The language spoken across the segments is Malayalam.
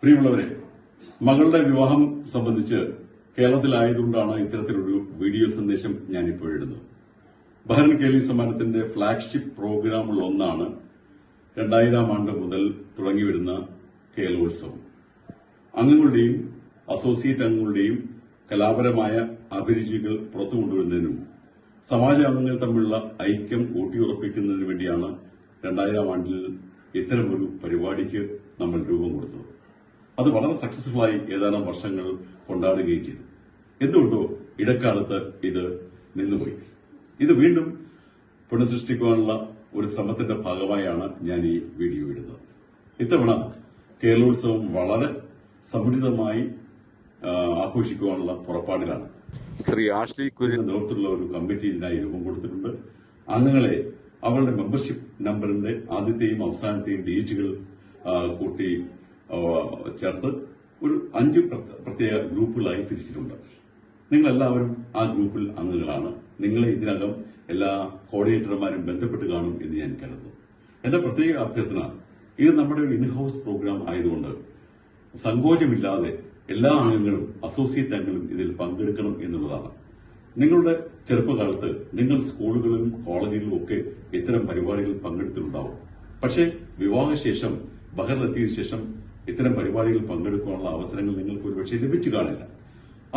പ്രിയമുള്ളവരെ, മകളുടെ വിവാഹം സംബന്ധിച്ച് കേരളത്തിലായതുകൊണ്ടാണ് ഇത്തരത്തിലൊരു വീഡിയോ സന്ദേശം ഞാനിപ്പോൾ ഇടുന്നത്. ബഹ്റിൻ കേലി സമ്മാനത്തിന്റെ ഫ്ളാഗ്ഷിപ്പ് പ്രോഗ്രാമുള്ള ഒന്നാണ് 2000 ആണ്ട് മുതൽ തുടങ്ങിവരുന്ന കേരളോത്സവം. അംഗങ്ങളുടെയും അസോസിയേറ്റ് അംഗങ്ങളുടെയും കലാപരമായ അഭിരുചികൾ പുറത്തു കൊണ്ടുവരുന്നതിനും സമാജാംഗങ്ങൾ തമ്മിലുള്ള ഐക്യം ഊട്ടിയുറപ്പിക്കുന്നതിനു വേണ്ടിയാണ് 2000 ആണ്ടിൽ ഇത്തരമൊരു പരിപാടിക്ക് നമ്മൾ രൂപം കൊടുത്തത്. അത് വളരെ സക്സസ്ഫുള്ളായി ഏതാനും വർഷങ്ങൾ കൊണ്ടാടുകയും ചെയ്തു. എന്തുകൊണ്ടോ ഇടക്കാലത്ത് ഇത് നിന്നുപോയി. ഇത് വീണ്ടും പുനഃസൃഷ്ടിക്കുവാനുള്ള ഒരു ശ്രമത്തിന്റെ ഭാഗമായാണ് ഞാൻ ഈ വീഡിയോ ഇടുന്നത്. ഇത്തവണ കേരളോത്സവം വളരെ സമുചിതമായി ആഘോഷിക്കുവാനുള്ള പുറപ്പാടിലാണ്. ശ്രീ ആഷ്ലി കുര്യൻ നേതൃത്വത്തിലുള്ള ഒരു കമ്മിറ്റി ഇതിനായി രൂപം കൊടുത്തിട്ടുണ്ട്. അംഗങ്ങളെ അവരുടെ മെമ്പർഷിപ്പ് നമ്പറിന്റെ ആദ്യത്തെയും അവസാനത്തെയും ഡേറ്റുകൾ കൂട്ടി ചേർത്ത് ഒരു 5 പ്രത്യേക ഗ്രൂപ്പുകളായി തിരിച്ചിട്ടുണ്ട്. നിങ്ങളെല്ലാവരും ആ ഗ്രൂപ്പിൽ അംഗങ്ങളാണ്. നിങ്ങളെ ഇതിനകം എല്ലാ കോർഡിനേറ്റർമാരും ബന്ധപ്പെട്ട് കാണും എന്ന് ഞാൻ കരുതുന്നു. എന്റെ പ്രത്യേക അഭ്യർത്ഥന, ഇത് നമ്മുടെ ഒരു ഇൻഹൌസ് പ്രോഗ്രാം ആയതുകൊണ്ട് സങ്കോചമില്ലാതെ എല്ലാ അംഗങ്ങളും അസോസിയേറ്റ് അംഗങ്ങളും ഇതിൽ പങ്കെടുക്കണം എന്നുള്ളതാണ്. നിങ്ങളുടെ ചെറുപ്പകാലത്ത് നിങ്ങൾ സ്കൂളുകളിലും കോളേജുകളിലും ഒക്കെ ഇത്തരം പരിപാടികളിൽ പങ്കെടുത്തിട്ടുണ്ടാവും. പക്ഷേ വിവാഹശേഷം ബഹറിലെത്തിയ ശേഷം ഇത്തരം പരിപാടികളിൽ പങ്കെടുക്കാനുള്ള അവസരങ്ങൾ നിങ്ങൾക്ക് ഒരുപക്ഷെ ലഭിച്ചു കാണില്ല.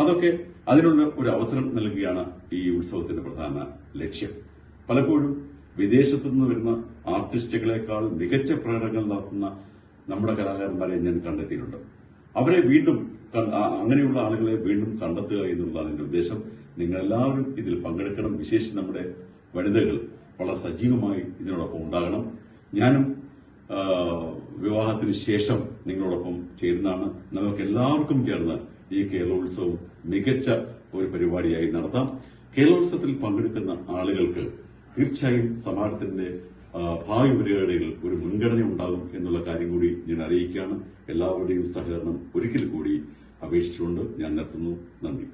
അതൊക്കെ അതിനുള്ള ഒരു അവസരം നൽകുകയാണ് ഈ ഉത്സവത്തിന്റെ പ്രധാന ലക്ഷ്യം. പലപ്പോഴും വിദേശത്തു നിന്ന് വരുന്ന ആർട്ടിസ്റ്റുകളെക്കാൾ മികച്ച പ്രകടനങ്ങൾ നടത്തുന്ന നമ്മുടെ കലാകാരന്മാരെ ഞാൻ കണ്ടെത്തിയിട്ടുണ്ട്. അവരെ വീണ്ടും അങ്ങനെയുള്ള ആളുകളെ വീണ്ടും കണ്ടെത്തുക എന്നുള്ളതാണ് എന്റെ ഉദ്ദേശം. നിങ്ങളെല്ലാവരും ഇതിൽ പങ്കെടുക്കണം. വിശേഷിച്ച് നമ്മുടെ വനിതകൾ വളരെ സജീവമായി ഇതിനോടൊപ്പം ഉണ്ടാകണം. ഞാനും വിവാഹത്തിന് ശേഷം നിങ്ങളോടൊപ്പം ചേരുന്നതാണ്. നമുക്ക് എല്ലാവർക്കും ചേർന്ന് ഈ കേരളോത്സവം മികച്ച ഒരു പരിപാടിയായി നടത്താം. കേരളോത്സവത്തിൽ പങ്കെടുക്കുന്ന ആളുകൾക്ക് തീർച്ചയായും സമാജത്തിന്റെ ഭാവി പരിപാടികളിൽ ഒരു മുൻഗണന ഉണ്ടാകും എന്നുള്ള കാര്യം കൂടി ഞാൻ അറിയിക്കുകയാണ്. എല്ലാവരുടെയും സഹകരണം ഒരിക്കൽ കൂടി അപേക്ഷിച്ചുകൊണ്ട് ഞാൻ നിർത്തുന്നു. നന്ദി.